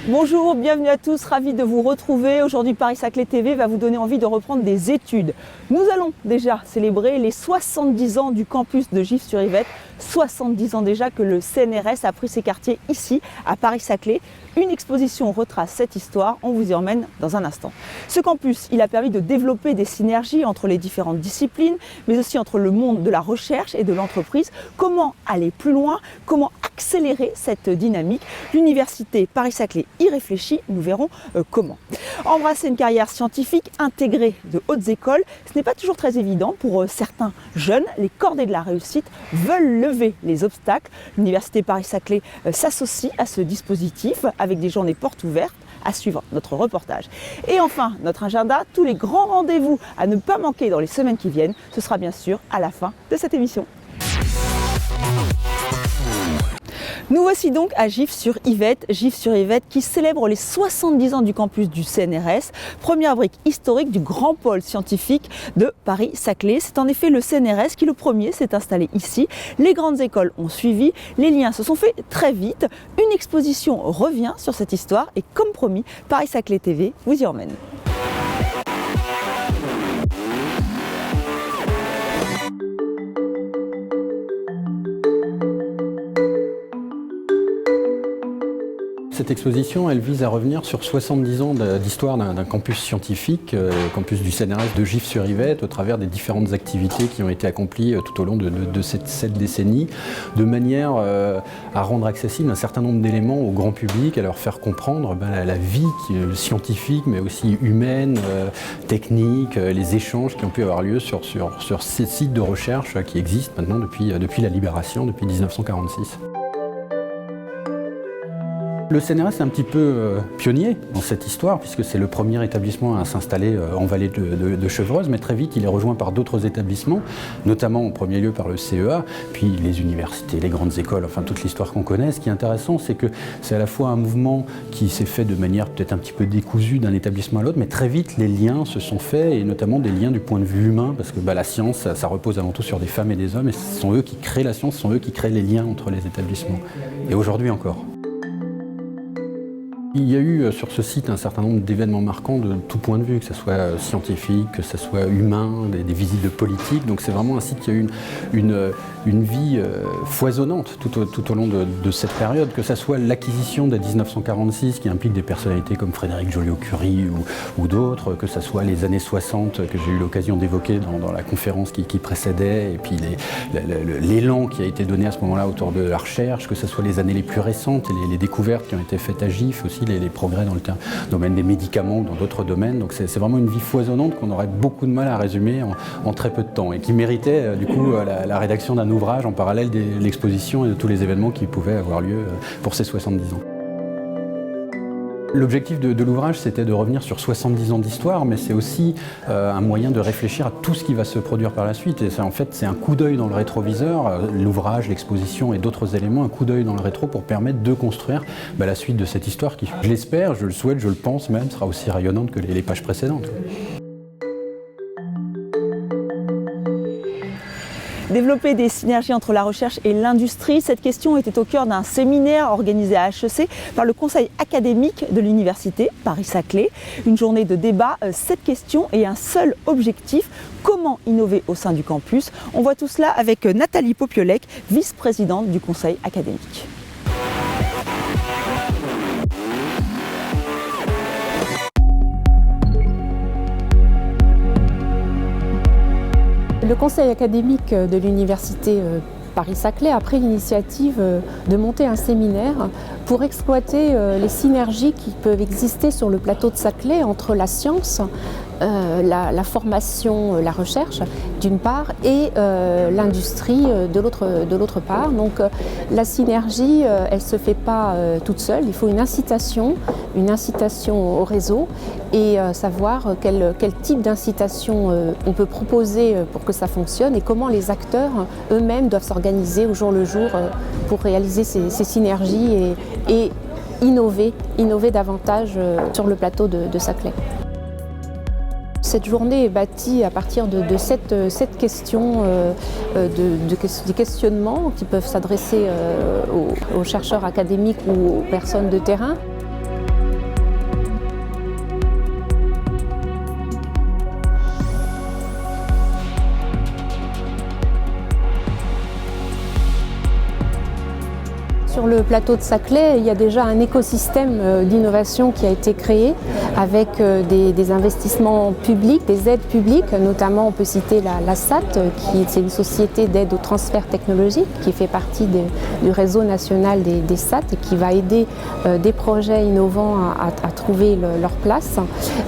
Bonjour, bienvenue à tous, ravi de vous retrouver. Aujourd'hui, Paris-Saclay TV va vous donner envie de reprendre des études. Nous allons déjà célébrer les 70 ans du campus de Gif-sur-Yvette. 70 ans déjà que le CNRS a pris ses quartiers ici, à Paris-Saclay. Une exposition retrace cette histoire, on vous y emmène dans un instant. Ce campus, il a permis de développer des synergies entre les différentes disciplines, mais aussi entre le monde de la recherche et de l'entreprise. Comment aller plus loin? Comment accélérer cette dynamique? L'université Paris-Saclay y réfléchit, nous verrons comment. Embrasser une carrière scientifique intégrée de hautes écoles, ce n'est pas toujours très évident pour certains jeunes. Les cordées de la réussite veulent lever les obstacles. L'université Paris-Saclay s'associe à ce dispositif avec des journées portes ouvertes. À suivre notre reportage. Et enfin, notre agenda, tous les grands rendez-vous à ne pas manquer dans les semaines qui viennent, ce sera bien sûr à la fin de cette émission. Nous voici donc à Gif-sur-Yvette, Gif-sur-Yvette qui célèbre les 70 ans du campus du CNRS, première brique historique du grand pôle scientifique de Paris-Saclay. C'est en effet le CNRS qui le premier s'est installé ici. Les grandes écoles ont suivi, les liens se sont faits très vite. Une exposition revient sur cette histoire et comme promis, Paris-Saclay TV vous y emmène. Cette exposition, elle vise à revenir sur 70 ans d'histoire d'un campus scientifique, campus du CNRS de Gif-sur-Yvette, au travers des différentes activités qui ont été accomplies tout au long de cette décennie, de manière à rendre accessible un certain nombre d'éléments au grand public, à leur faire comprendre la vie scientifique, mais aussi humaine, technique, les échanges qui ont pu avoir lieu sur ces sites de recherche qui existent maintenant depuis la libération, depuis 1946. Le CNRS est un petit peu pionnier dans cette histoire, puisque c'est le premier établissement à s'installer en vallée de Chevreuse, mais très vite il est rejoint par d'autres établissements, notamment en premier lieu par le CEA, puis les universités, les grandes écoles, enfin toute l'histoire qu'on connaît. Ce qui est intéressant, c'est que c'est à la fois un mouvement qui s'est fait de manière peut-être un petit peu décousue d'un établissement à l'autre, mais très vite les liens se sont faits, et notamment des liens du point de vue humain, parce que la science, ça repose avant tout sur des femmes et des hommes, et ce sont eux qui créent la science, ce sont eux qui créent les liens entre les établissements. Et aujourd'hui encore. Il y a eu sur ce site un certain nombre d'événements marquants de tout point de vue, que ce soit scientifique, que ce soit humain, des visites de politique. Donc c'est vraiment un site qui a eu une vie foisonnante tout au long de cette période, que ce soit l'acquisition de 1946 qui implique des personnalités comme Frédéric Joliot-Curie ou d'autres, que ce soit les années 60 que j'ai eu l'occasion d'évoquer dans la conférence qui précédait, et puis l'élan qui a été donné à ce moment-là autour de la recherche, que ce soit les années les plus récentes et les découvertes qui ont été faites à Gif, aussi les progrès dans le domaine des médicaments ou dans d'autres domaines. Donc c'est vraiment une vie foisonnante qu'on aurait beaucoup de mal à résumer en très peu de temps, et qui méritait du coup la rédaction d'un ouvrage en parallèle de l'exposition et de tous les événements qui pouvaient avoir lieu pour ces 70 ans. L'objectif de l'ouvrage, c'était de revenir sur 70 ans d'histoire, mais c'est aussi un moyen de réfléchir à tout ce qui va se produire par la suite. Et en fait, c'est un coup d'œil dans le rétroviseur, l'ouvrage, l'exposition et d'autres éléments, un coup d'œil dans le rétro pour permettre de construire la suite de cette histoire qui, je l'espère, je le souhaite, je le pense même, sera aussi rayonnante que les pages précédentes. Développer des synergies entre la recherche et l'industrie, cette question était au cœur d'un séminaire organisé à HEC par le conseil académique de l'université Paris-Saclay. Une journée de débat, 7 questions et un seul objectif, comment innover au sein du campus. On voit tout cela avec Nathalie Popiolek, vice-présidente du conseil académique. Le conseil académique de l'université Paris-Saclay a pris l'initiative de monter un séminaire pour exploiter les synergies qui peuvent exister sur le plateau de Saclay entre la science, la formation, la recherche d'une part et l'industrie de l'autre part. Donc la synergie, elle ne se fait pas toute seule, il faut une incitation au réseau et savoir quel type d'incitation on peut proposer pour que ça fonctionne et comment les acteurs eux-mêmes doivent s'organiser au jour le jour pour réaliser ces synergies et innover davantage sur le plateau de Saclay. Cette journée est bâtie à partir de cette question, des questionnements qui peuvent s'adresser aux chercheurs académiques ou aux personnes de terrain. Sur le plateau de Saclay, il y a déjà un écosystème d'innovation qui a été créé avec des investissements publics, des aides publiques, notamment on peut citer la SAT, c'est une société d'aide au transfert technologique qui fait partie du réseau national des SAT et qui va aider des projets innovants à trouver leur place.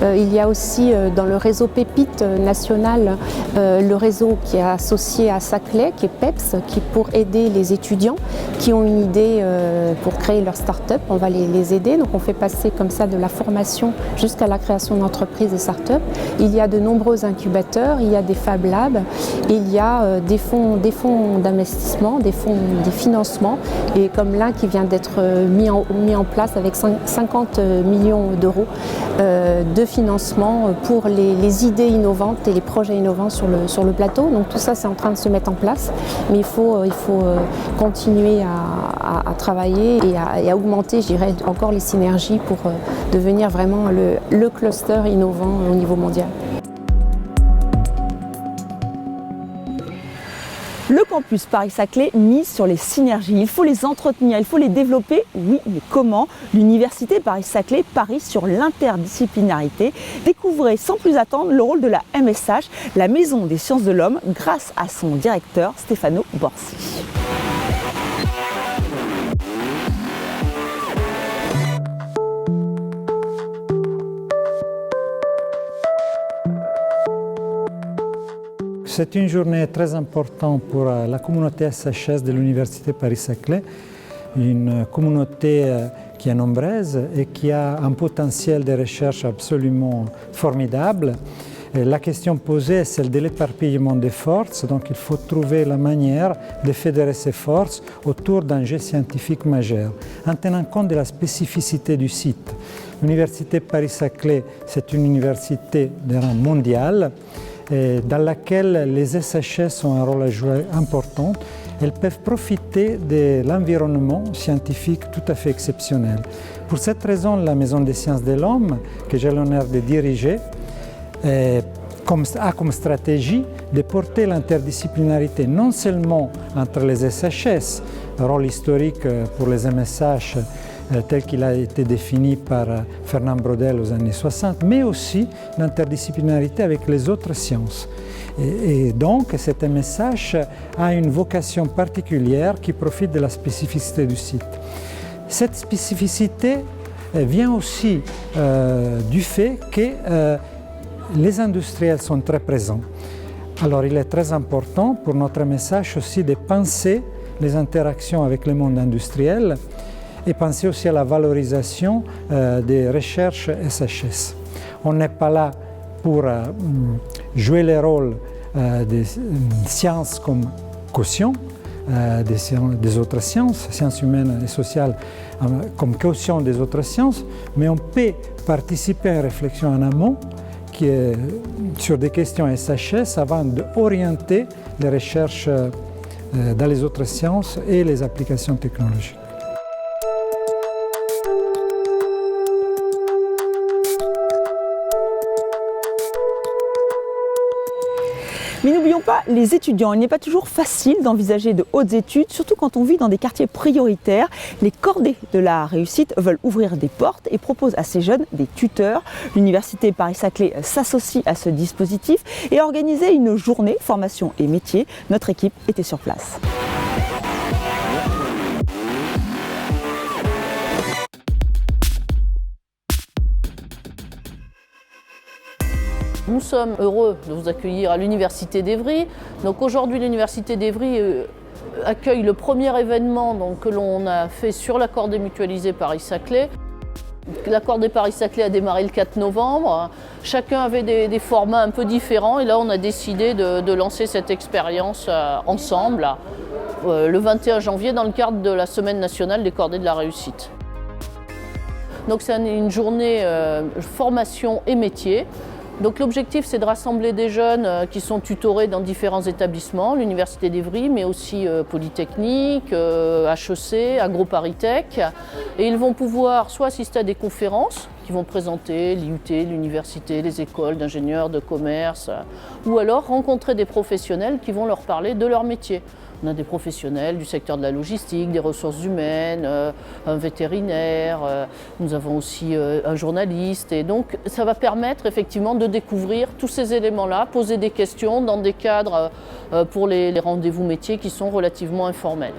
Il y a aussi dans le réseau Pépite national le réseau qui est associé à Saclay, qui est PEPS, qui est pour aider les étudiants qui ont une idée pour créer leur start-up, on va les aider. Donc on fait passer comme ça de la formation jusqu'à la création d'entreprises et start-up. Il y a de nombreux incubateurs, il y a des Fab Labs, il y a des fonds d'investissement, des financements, et comme l'un qui vient d'être mis en place avec 50 millions d'euros de financement pour les idées innovantes et les projets innovants sur le plateau. Donc tout ça c'est en train de se mettre en place, mais il faut continuer à travailler et à augmenter, je dirais, encore les synergies pour devenir vraiment le cluster innovant au niveau mondial. Le campus Paris-Saclay mise sur les synergies. Il faut les entretenir, il faut les développer. Oui, mais comment? L'université Paris-Saclay parie sur l'interdisciplinarité. Découvrez sans plus attendre le rôle de la MSH, la Maison des sciences de l'homme, grâce à son directeur Stefano Borsi. C'est une journée très importante pour la communauté SHS de l'Université Paris-Saclay, une communauté qui est nombreuse et qui a un potentiel de recherche absolument formidable. Et la question posée est celle de l'éparpillement des forces, donc il faut trouver la manière de fédérer ces forces autour d'enjeux scientifiques majeurs, en tenant compte de la spécificité du site. L'Université Paris-Saclay, c'est une université de rang mondial, dans laquelle les SHS ont un rôle à jouer important. Elles peuvent profiter de l'environnement scientifique tout à fait exceptionnel. Pour cette raison, la Maison des sciences de l'homme, que j'ai l'honneur de diriger, a comme stratégie de porter l'interdisciplinarité non seulement entre les SHS, rôle historique pour les MSH tel qu'il a été défini par Fernand Braudel aux années 60, mais aussi l'interdisciplinarité avec les autres sciences. Et donc, cet MSH a une vocation particulière qui profite de la spécificité du site. Cette spécificité vient aussi du fait que les industriels sont très présents. Alors, il est très important pour notre MSH aussi de penser les interactions avec le monde industriel et penser aussi à la valorisation des recherches SHS. On n'est pas là pour jouer le rôle des sciences comme caution des autres sciences humaines et sociales comme caution des autres sciences, mais on peut participer à une réflexion en amont qui est sur des questions SHS avant d'orienter les recherches dans les autres sciences et les applications technologiques. Mais n'oublions pas les étudiants. Il n'est pas toujours facile d'envisager de hautes études, surtout quand on vit dans des quartiers prioritaires. Les cordées de la réussite veulent ouvrir des portes et proposent à ces jeunes des tuteurs. L'Université Paris-Saclay s'associe à ce dispositif et a organisé une journée formation et métiers. Notre équipe était sur place. Nous sommes heureux de vous accueillir à l'Université d'Evry. Donc aujourd'hui, l'Université d'Evry accueille le premier événement que l'on a fait sur la cordée mutualisée Paris-Saclay. La cordée Paris-Saclay a démarré le 4 novembre. Chacun avait des formats un peu différents et là on a décidé de lancer cette expérience ensemble le 21 janvier dans le cadre de la Semaine nationale des cordées de la réussite. Donc c'est une journée formation et métier Donc l'objectif, c'est de rassembler des jeunes qui sont tutorés dans différents établissements, l'Université d'Evry, mais aussi Polytechnique, HEC, AgroParisTech. Et ils vont pouvoir soit assister à des conférences qui vont présenter l'IUT, l'université, les écoles d'ingénieurs, de commerce, ou alors rencontrer des professionnels qui vont leur parler de leur métier. On a des professionnels du secteur de la logistique, des ressources humaines, un vétérinaire, nous avons aussi un journaliste. Et donc ça va permettre effectivement de découvrir tous ces éléments-là, poser des questions dans des cadres pour les rendez-vous métiers qui sont relativement informels.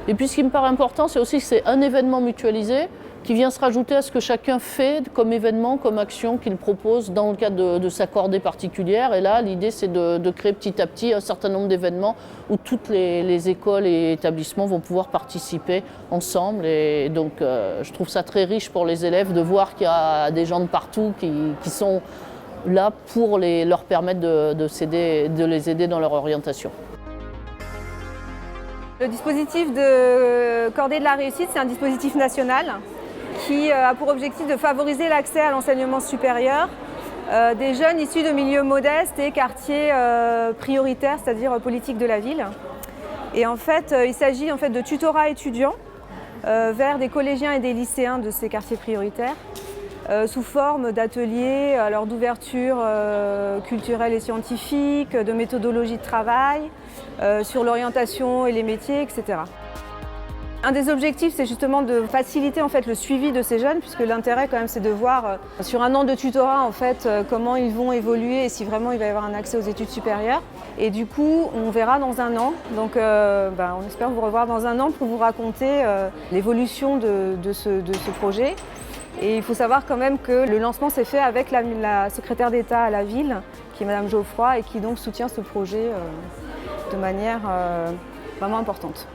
Et puis ce qui me paraît important, c'est aussi que c'est un événement mutualisé qui vient se rajouter à ce que chacun fait comme événement, comme action qu'il propose dans le cadre de sa cordée particulière. Et là, l'idée, c'est de créer petit à petit un certain nombre d'événements où toutes les écoles et établissements vont pouvoir participer ensemble. Et donc, je trouve ça très riche pour les élèves de voir qu'il y a des gens de partout qui sont là pour leur permettre de les aider dans leur orientation. Le dispositif de Cordée de la réussite, c'est un dispositif national qui a pour objectif de favoriser l'accès à l'enseignement supérieur des jeunes issus de milieux modestes et quartiers prioritaires, c'est-à-dire politiques de la ville. Et en fait, il s'agit de tutorat étudiant vers des collégiens et des lycéens de ces quartiers prioritaires sous forme d'ateliers d'ouverture culturelle et scientifique, de méthodologie de travail, sur l'orientation et les métiers, etc. Un des objectifs, c'est justement de faciliter le suivi de ces jeunes, puisque l'intérêt quand même, c'est de voir sur un an de tutorat comment ils vont évoluer et si vraiment il va y avoir un accès aux études supérieures. Et du coup, on verra dans un an. Donc, on espère vous revoir dans un an pour vous raconter l'évolution de ce projet. Et il faut savoir quand même que le lancement s'est fait avec la secrétaire d'État à la ville, qui est Madame Geoffroy, et qui donc soutient ce projet de manière vraiment importante.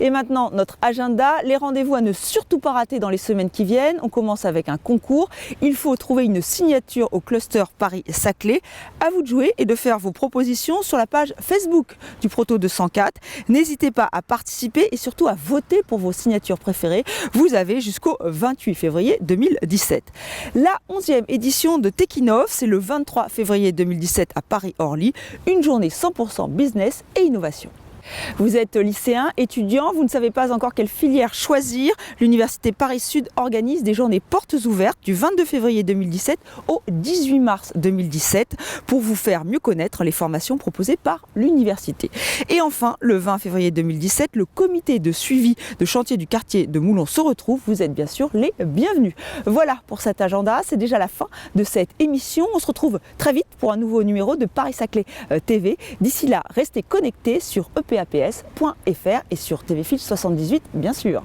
Et maintenant, notre agenda, les rendez-vous à ne surtout pas rater dans les semaines qui viennent. On commence avec un concours. Il faut trouver une signature au cluster Paris-Saclay. À vous de jouer et de faire vos propositions sur la page Facebook du Proto 204. N'hésitez pas à participer et surtout à voter pour vos signatures préférées. Vous avez jusqu'au 28 février 2017. La 11e édition de Tekinov, c'est le 23 février 2017 à Paris-Orly. Une journée 100% business et innovation. Vous êtes lycéen, étudiant, vous ne savez pas encore quelle filière choisir. L'Université Paris-Sud organise des journées portes ouvertes du 22 février 2017 au 18 mars 2017 pour vous faire mieux connaître les formations proposées par l'université. Et enfin, le 20 février 2017, le comité de suivi de chantier du quartier de Moulon se retrouve. Vous êtes bien sûr les bienvenus. Voilà pour cet agenda, c'est déjà la fin de cette émission. On se retrouve très vite pour un nouveau numéro de Paris-Saclay TV. D'ici là, restez connectés sur epaps.fr et sur TV Fil 78 bien sûr.